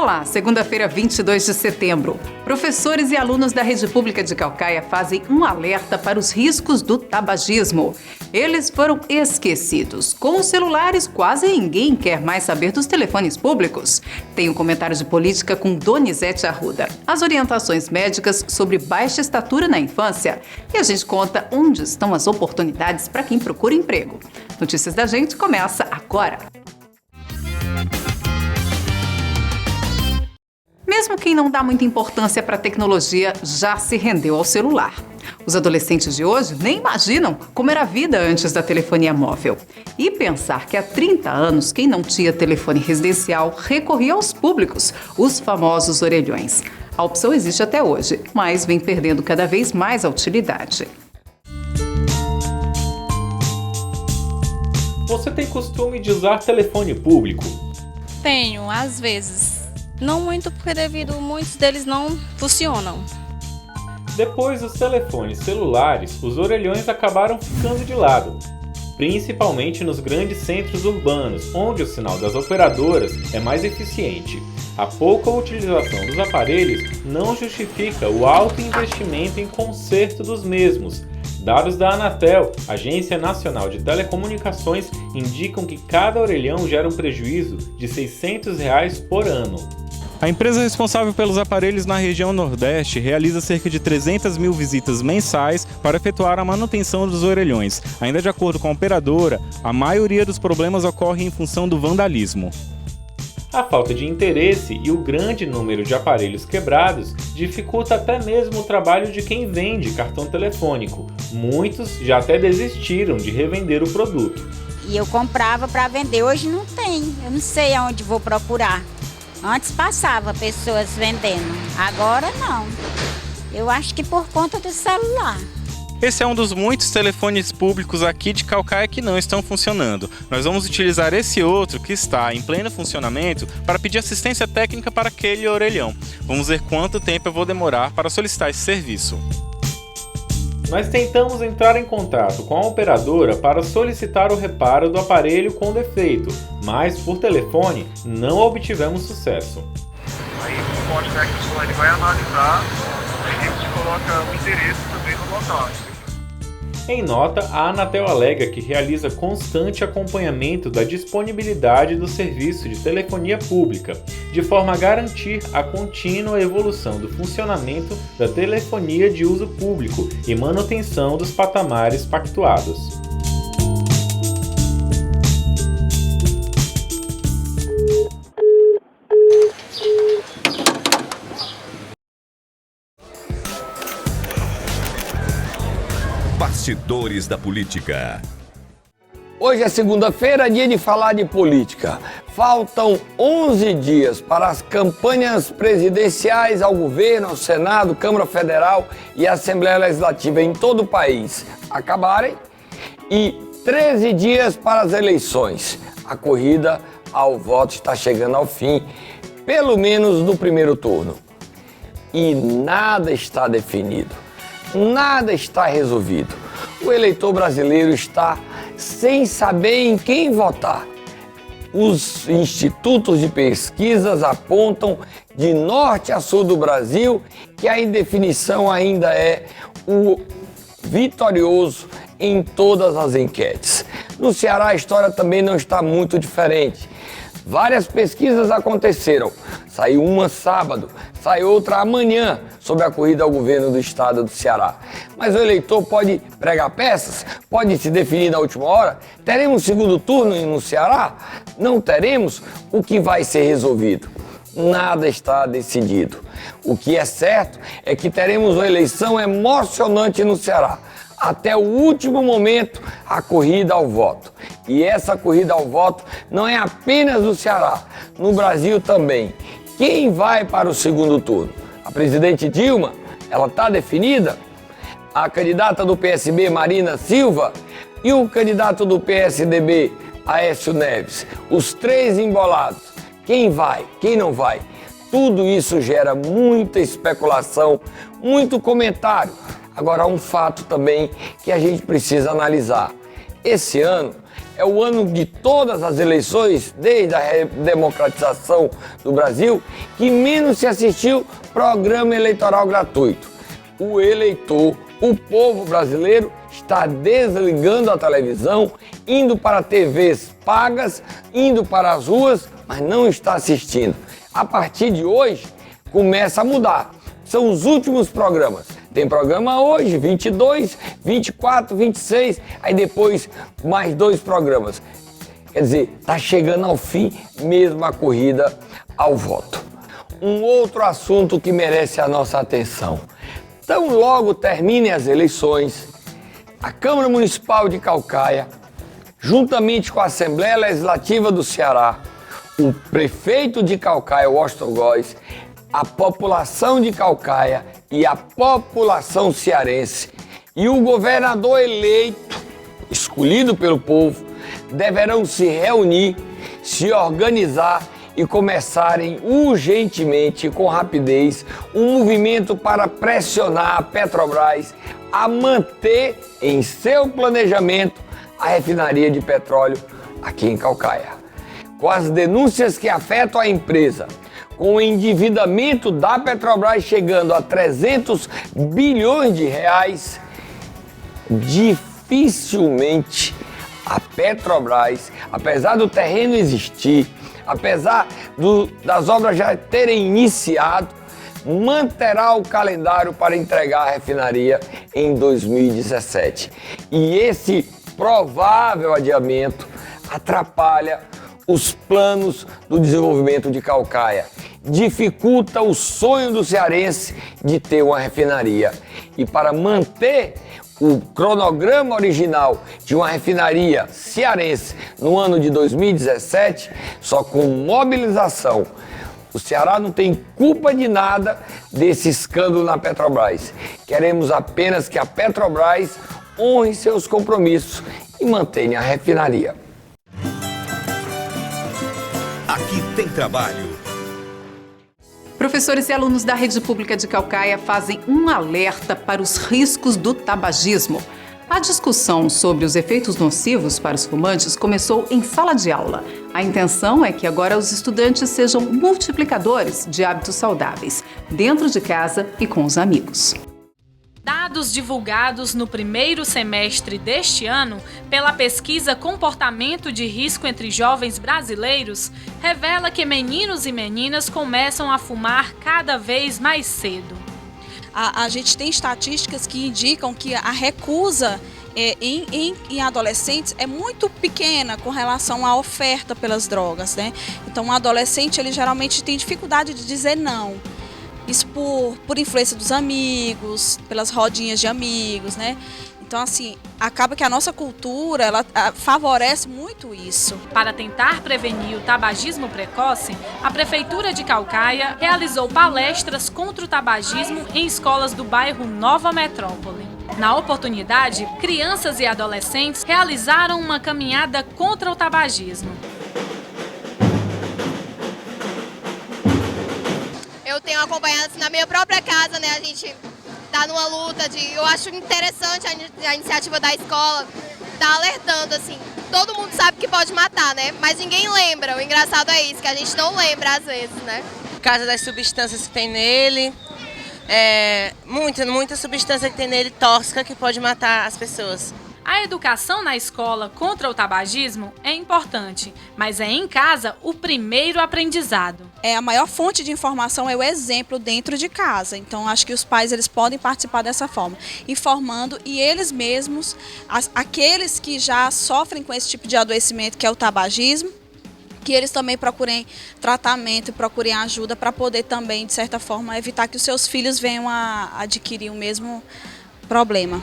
Olá, segunda-feira, 22 de setembro. Professores e alunos da Rede Pública de Caucaia fazem um alerta para os riscos do tabagismo. Eles foram esquecidos. Com os celulares, quase ninguém quer mais saber dos telefones públicos. Tem um comentário de política com Donizete Arruda. As orientações médicas sobre baixa estatura na infância. E a gente conta onde estão as oportunidades para quem procura emprego. Notícias da Gente começa agora. Mesmo quem não dá muita importância para a tecnologia já se rendeu ao celular. Os adolescentes de hoje nem imaginam como era a vida antes da telefonia móvel. E pensar que há 30 anos quem não tinha telefone residencial recorria aos públicos, os famosos orelhões. A opção existe até hoje, mas vem perdendo cada vez mais a utilidade. Você tem costume de usar telefone público? Tenho, às vezes. Não muito, porque muitos deles não funcionam. Depois dos telefones celulares, os orelhões acabaram ficando de lado, principalmente nos grandes centros urbanos, onde o sinal das operadoras é mais eficiente. A pouca utilização dos aparelhos não justifica o alto investimento em conserto dos mesmos. Dados da Anatel, Agência Nacional de Telecomunicações, indicam que cada orelhão gera um prejuízo de R$ 600 por ano. A empresa responsável pelos aparelhos na região Nordeste realiza cerca de 300 mil visitas mensais para efetuar a manutenção dos orelhões. Ainda de acordo com a operadora, a maioria dos problemas ocorre em função do vandalismo. A falta de interesse e o grande número de aparelhos quebrados dificulta até mesmo o trabalho de quem vende cartão telefônico. Muitos já até desistiram de revender o produto. E eu comprava para vender, hoje não tem, eu não sei aonde vou procurar. Antes passava pessoas vendendo, agora não. Eu acho que por conta do celular. Esse é um dos muitos telefones públicos aqui de Caucaia que não estão funcionando. Nós vamos utilizar esse outro que está em pleno funcionamento para pedir assistência técnica para aquele orelhão. Vamos ver quanto tempo eu vou demorar para solicitar esse serviço. Nós tentamos entrar em contato com a operadora para solicitar o reparo do aparelho com defeito, mas por telefone não obtivemos sucesso. Aí o suporte técnico ele vai analisar e a gente coloca o endereço também no local. Em nota, a Anatel alega que realiza constante acompanhamento da disponibilidade do serviço de telefonia pública, de forma a garantir a contínua evolução do funcionamento da telefonia de uso público e manutenção dos patamares pactuados. Bastidores da política. Hoje é segunda-feira, dia de falar de política. Faltam 11 dias para as campanhas presidenciais ao governo, ao Senado, Câmara Federal e Assembleia Legislativa em todo o país acabarem e 13 dias para as eleições. A corrida ao voto está chegando ao fim, pelo menos no primeiro turno. E nada está definido, nada está resolvido. O eleitor brasileiro está sem saber em quem votar. Os institutos de pesquisas apontam de norte a sul do Brasil que a indefinição ainda é o vitorioso em todas as enquetes. No Ceará a história também não está muito diferente. Várias pesquisas aconteceram. Saiu uma sábado, sai outra amanhã sobre a corrida ao governo do estado do Ceará. Mas o eleitor pode pregar peças? Pode se definir na última hora? Teremos segundo turno no Ceará? Não teremos? O que vai ser resolvido? Nada está decidido. O que é certo é que teremos uma eleição emocionante no Ceará. Até o último momento, a corrida ao voto. E essa corrida ao voto não é apenas no Ceará, no Brasil também. Quem vai para o segundo turno? A presidente Dilma, ela está definida? A candidata do PSB, Marina Silva, e o candidato do PSDB, Aécio Neves. Os três embolados. Quem vai? Quem não vai? Tudo isso gera muita especulação, muito comentário. Agora, há um fato também que a gente precisa analisar. Esse ano é o ano de todas as eleições, desde a redemocratização do Brasil, que menos se assistiu programa eleitoral gratuito. O eleitor, o povo brasileiro, está desligando a televisão, indo para TVs pagas, indo para as ruas, mas não está assistindo. A partir de hoje, começa a mudar. São os últimos programas. Tem programa hoje, 22, 24, 26, aí depois mais 2 programas. Quer dizer, está chegando ao fim mesmo a corrida ao voto. Um outro assunto que merece a nossa atenção. Tão logo terminem as eleições, a Câmara Municipal de Caucaia, juntamente com a Assembleia Legislativa do Ceará, o prefeito de Caucaia, Washington Góes, a população de Caucaia e a população cearense e o governador eleito, escolhido pelo povo, deverão se reunir, se organizar e começarem urgentemente, com rapidez, um movimento para pressionar a Petrobras a manter em seu planejamento a refinaria de petróleo aqui em Caucaia. Com as denúncias que afetam a empresa, com o endividamento da Petrobras chegando a 300 bilhões de reais, dificilmente a Petrobras, apesar do terreno existir, apesar das obras já terem iniciado, manterá o calendário para entregar a refinaria em 2017. E esse provável adiamento atrapalha os planos do desenvolvimento de Caucaia, dificulta o sonho do cearense de ter uma refinaria. E para manter o cronograma original de uma refinaria cearense no ano de 2017, só com mobilização. O Ceará não tem culpa de nada desse escândalo na Petrobras. Queremos apenas que a Petrobras honre seus compromissos e mantenha a refinaria. Aqui tem trabalho. Professores e alunos da Rede Pública de Caucaia fazem um alerta para os riscos do tabagismo. A discussão sobre os efeitos nocivos para os fumantes começou em sala de aula. A intenção é que agora os estudantes sejam multiplicadores de hábitos saudáveis, dentro de casa e com os amigos. Dados divulgados no primeiro semestre deste ano pela pesquisa Comportamento de Risco entre Jovens Brasileiros revela que meninos e meninas começam a fumar cada vez mais cedo. A gente tem estatísticas que indicam que a recusa em adolescentes é muito pequena com relação à oferta pelas drogas, né? Então, um adolescente ele geralmente tem dificuldade de dizer não. Isso por influência dos amigos, pelas rodinhas de amigos, né? Então, assim, acaba que a nossa cultura, ela favorece muito isso. Para tentar prevenir o tabagismo precoce, a Prefeitura de Caucaia realizou palestras contra o tabagismo em escolas do bairro Nova Metrópole. Na oportunidade, crianças e adolescentes realizaram uma caminhada contra o tabagismo. Eu tenho acompanhado assim, na minha própria casa, né? A gente tá numa luta eu acho interessante a iniciativa da escola tá alertando assim. Todo mundo sabe que pode matar, né? Mas ninguém lembra. O engraçado é isso, que a gente não lembra às vezes, né? Por causa das substâncias que tem nele, muita substância que tem nele tóxica que pode matar as pessoas. A educação na escola contra o tabagismo é importante, mas é em casa o primeiro aprendizado. A maior fonte de informação é o exemplo dentro de casa. Então, acho que os pais eles podem participar dessa forma, informando e eles mesmos, aqueles que já sofrem com esse tipo de adoecimento que é o tabagismo, que eles também procurem tratamento e procurem ajuda para poder também, de certa forma, evitar que os seus filhos venham a adquirir o mesmo problema.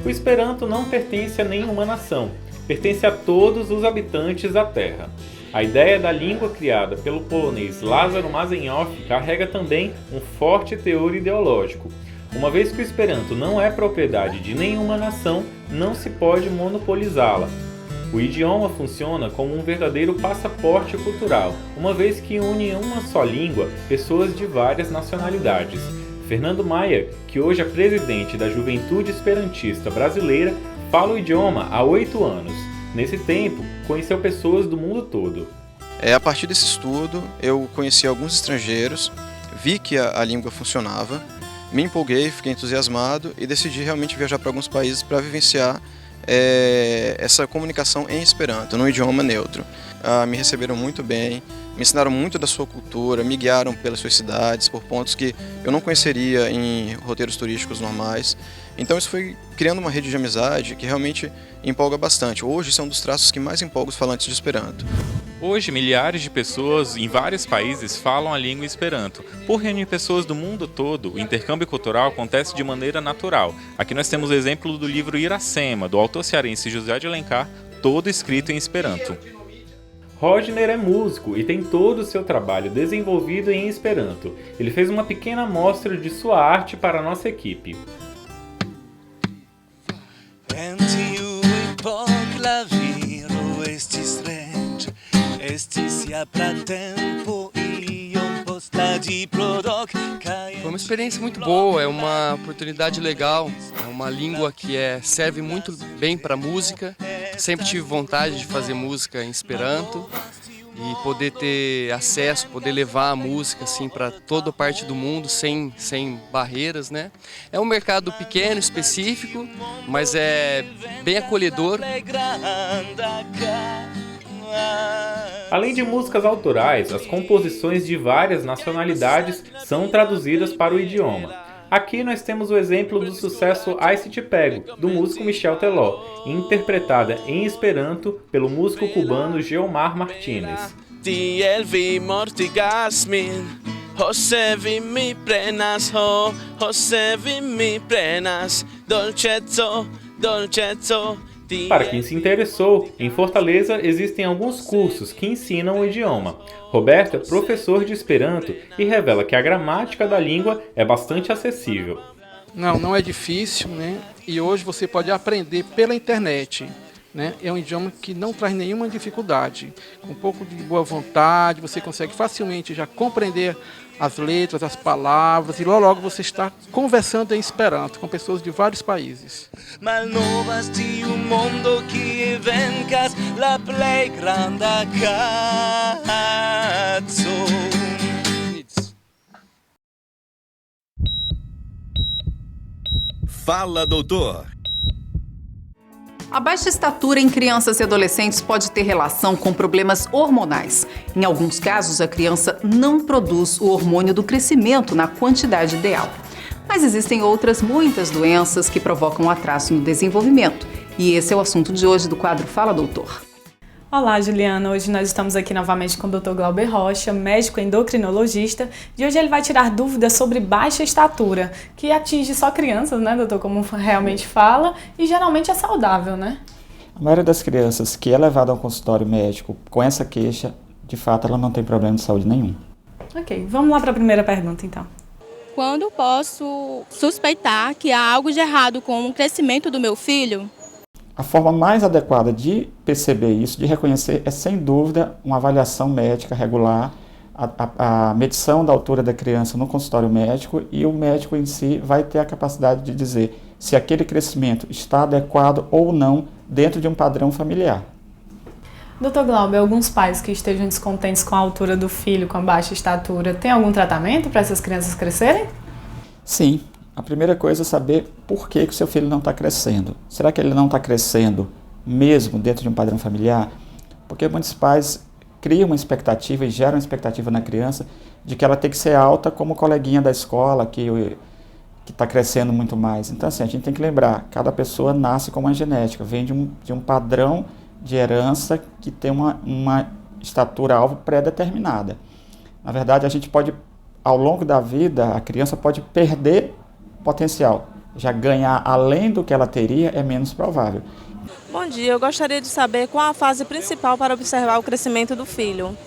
O Esperanto não pertence a nenhuma nação, pertence a todos os habitantes da Terra. A ideia da língua criada pelo polonês Lázaro Mazenioff carrega também um forte teor ideológico. Uma vez que o Esperanto não é propriedade de nenhuma nação, não se pode monopolizá-la. O idioma funciona como um verdadeiro passaporte cultural, uma vez que une em uma só língua pessoas de várias nacionalidades. Fernando Maia, que hoje é presidente da Juventude Esperantista Brasileira, fala o idioma há 8 anos. Nesse tempo, conheceu pessoas do mundo todo. A partir desse estudo, eu conheci alguns estrangeiros, vi que a língua funcionava, me empolguei, fiquei entusiasmado e decidi realmente viajar para alguns países para vivenciar essa comunicação em Esperanto, num idioma neutro. Me receberam muito bem, me ensinaram muito da sua cultura, me guiaram pelas suas cidades, por pontos que eu não conheceria em roteiros turísticos normais. Então isso foi criando uma rede de amizade que realmente empolga bastante. Hoje isso é um dos traços que mais empolga os falantes de Esperanto. Hoje, milhares de pessoas em vários países falam a língua Esperanto. Por reunir pessoas do mundo todo, o intercâmbio cultural acontece de maneira natural. Aqui nós temos o exemplo do livro Iracema, do autor cearense José de Alencar, todo escrito em Esperanto. Rodner é músico e tem todo o seu trabalho desenvolvido em Esperanto. Ele fez uma pequena amostra de sua arte para a nossa equipe. Foi uma experiência muito boa, é uma oportunidade legal, é uma língua que serve muito bem para música. Sempre tive vontade de fazer música em Esperanto e poder ter acesso, poder levar a música assim, para toda parte do mundo sem barreiras, né? É um mercado pequeno, específico, mas é bem acolhedor. Além de músicas autorais, as composições de várias nacionalidades são traduzidas para o idioma. Aqui nós temos o exemplo do sucesso Ai Se Te Pego, do músico Michel Teló, interpretada em Esperanto pelo músico cubano Geomar Martínez. Para quem se interessou, em Fortaleza existem alguns cursos que ensinam o idioma. Roberto é professor de Esperanto e revela que a gramática da língua é bastante acessível. Não é difícil, né? E hoje você pode aprender pela internet, né? É um idioma que não traz nenhuma dificuldade. Com um pouco de boa vontade, você consegue facilmente já compreender as letras, as palavras, e logo você está conversando em Esperanto com pessoas de vários países. Fala, doutor! A baixa estatura em crianças e adolescentes pode ter relação com problemas hormonais. Em alguns casos, a criança não produz o hormônio do crescimento na quantidade ideal. Mas existem muitas doenças que provocam atraso no desenvolvimento. E esse é o assunto de hoje do quadro Fala, Doutor. Olá, Juliana. Hoje nós estamos aqui novamente com o Dr. Glauber Rocha, médico endocrinologista, e hoje ele vai tirar dúvidas sobre baixa estatura, que atinge só crianças, né, doutor, como realmente fala, e geralmente é saudável, né? A maioria das crianças que é levada ao consultório médico com essa queixa, de fato, ela não tem problema de saúde nenhum. Ok, vamos lá para a primeira pergunta, então. Quando posso suspeitar que há algo de errado com o crescimento do meu filho? A forma mais adequada de perceber isso, de reconhecer, é sem dúvida uma avaliação médica regular, a medição da altura da criança no consultório médico, e o médico em si vai ter a capacidade de dizer se aquele crescimento está adequado ou não dentro de um padrão familiar. Dr. Glauber, alguns pais que estejam descontentes com a altura do filho, com a baixa estatura, tem algum tratamento para essas crianças crescerem? Sim. A primeira coisa é saber por que o seu filho não está crescendo. Será que ele não está crescendo mesmo dentro de um padrão familiar? Porque muitos pais criam uma expectativa e geram uma expectativa na criança de que ela tem que ser alta como o coleguinha da escola, que está crescendo muito mais. Então, assim, a gente tem que lembrar, cada pessoa nasce com uma genética, vem de um padrão de herança que tem uma estatura-alvo pré-determinada. Na verdade, a gente pode, ao longo da vida, a criança pode perder potencial. Já ganhar além do que ela teria é menos provável. Bom dia, eu gostaria de saber qual a fase principal para observar o crescimento do filho.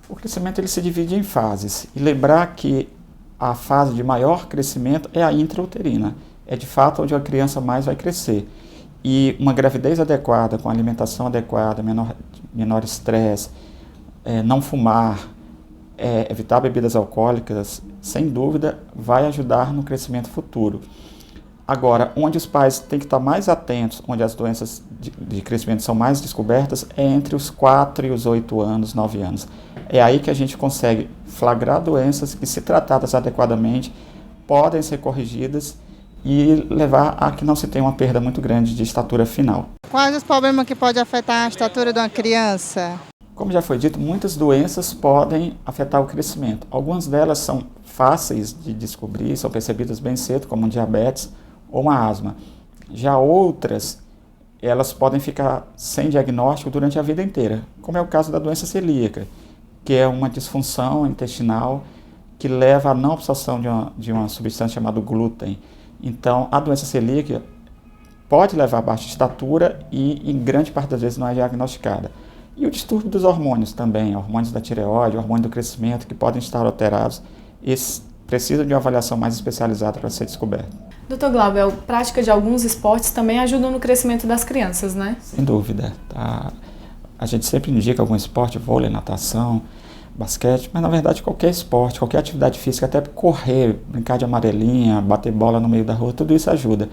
O crescimento ele se divide em fases. E lembrar que a fase de maior crescimento é a intrauterina. É de fato onde a criança mais vai crescer. e uma gravidez adequada, com alimentação adequada, menor estresse, não fumar, evitar bebidas alcoólicas, sem dúvida vai ajudar no crescimento futuro. Agora, onde os pais têm que estar mais atentos, onde as doenças de crescimento são mais descobertas, é entre os 4 e os 8 anos, 9 anos. É aí que a gente consegue flagrar doenças que, se tratadas adequadamente, podem ser corrigidas e levar a que não se tenha uma perda muito grande de estatura final. Quais os problemas que podem afetar a estatura de uma criança? Como já foi dito, muitas doenças podem afetar o crescimento. Algumas delas são fáceis de descobrir, são percebidas bem cedo, como um diabetes ou uma asma. Já outras, elas podem ficar sem diagnóstico durante a vida inteira, como é o caso da doença celíaca, que é uma disfunção intestinal que leva à não absorção de uma substância chamada glúten. Então, a doença celíaca pode levar a baixa estatura e, em grande parte das vezes, não é diagnosticada. E o distúrbio dos hormônios também, hormônios da tireoide, hormônio do crescimento, que podem estar alterados, esses precisam de uma avaliação mais especializada para ser descoberto. Dr. Glauber, a prática de alguns esportes também ajuda no crescimento das crianças, né? Sem dúvida. Tá? A gente sempre indica algum esporte, vôlei, natação, basquete, mas na verdade qualquer esporte, qualquer atividade física, até correr, brincar de amarelinha, bater bola no meio da rua, tudo isso ajuda.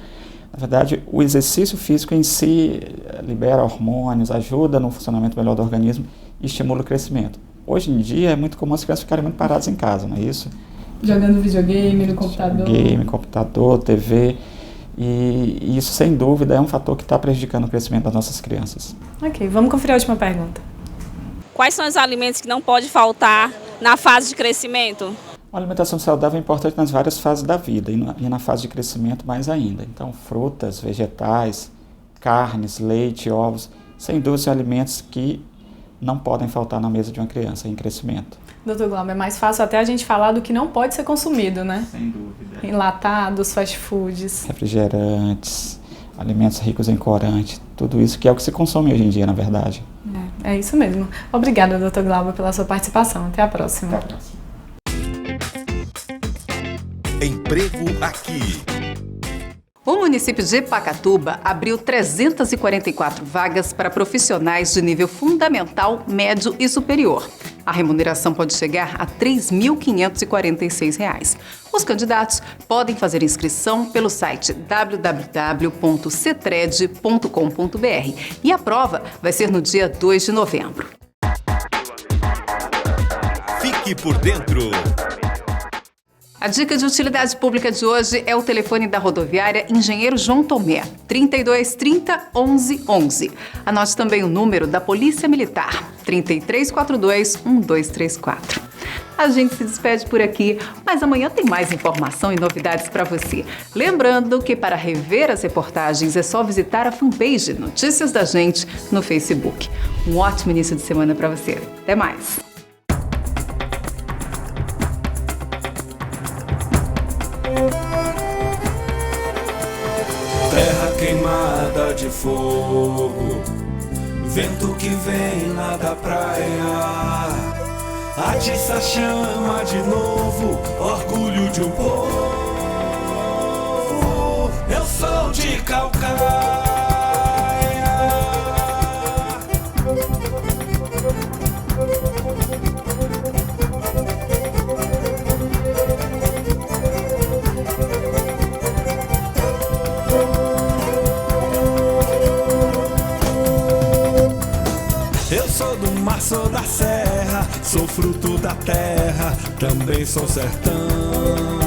Na verdade, o exercício físico em si libera hormônios, ajuda no funcionamento melhor do organismo e estimula o crescimento. Hoje em dia é muito comum as crianças ficarem muito paradas em casa, não é isso? Jogando videogame no computador. Game, computador, TV. E isso, sem dúvida, é um fator que está prejudicando o crescimento das nossas crianças. Ok, vamos conferir a última pergunta. Quais são os alimentos que não pode faltar na fase de crescimento? Uma alimentação saudável é importante nas várias fases da vida e na fase de crescimento mais ainda. Então, frutas, vegetais, carnes, leite, ovos, sem dúvida são alimentos que não podem faltar na mesa de uma criança em crescimento. Dr. Glauber, é mais fácil até a gente falar do que não pode ser consumido, né? Sem dúvida. Enlatados, fast foods. Refrigerantes, alimentos ricos em corante, tudo isso que é o que se consome hoje em dia, na verdade. É isso mesmo. Obrigada, Dr. Glauber, pela sua participação. Até a próxima. Até a próxima. Emprego Aqui. O município de Pacatuba abriu 344 vagas para profissionais de nível fundamental, médio e superior. A remuneração pode chegar a R$ 3.546. Os candidatos podem fazer inscrição pelo site www.cetred.com.br e a prova vai ser no dia 2 de novembro. Fique por dentro. A dica de utilidade pública de hoje é o telefone da rodoviária Engenheiro João Tomé, 3230 1111. Anote também o número da Polícia Militar, 3342 1234. A gente se despede por aqui, mas amanhã tem mais informação e novidades para você. Lembrando que para rever as reportagens é só visitar a fanpage Notícias da Gente no Facebook. Um ótimo início de semana para você. Até mais! Terra queimada de fogo, vento que vem lá da praia, atiça a chama de novo, orgulho de um povo. Eu sou de Calcaia. Eu sou do mar, sou da serra, sou fruto da terra, também sou sertão.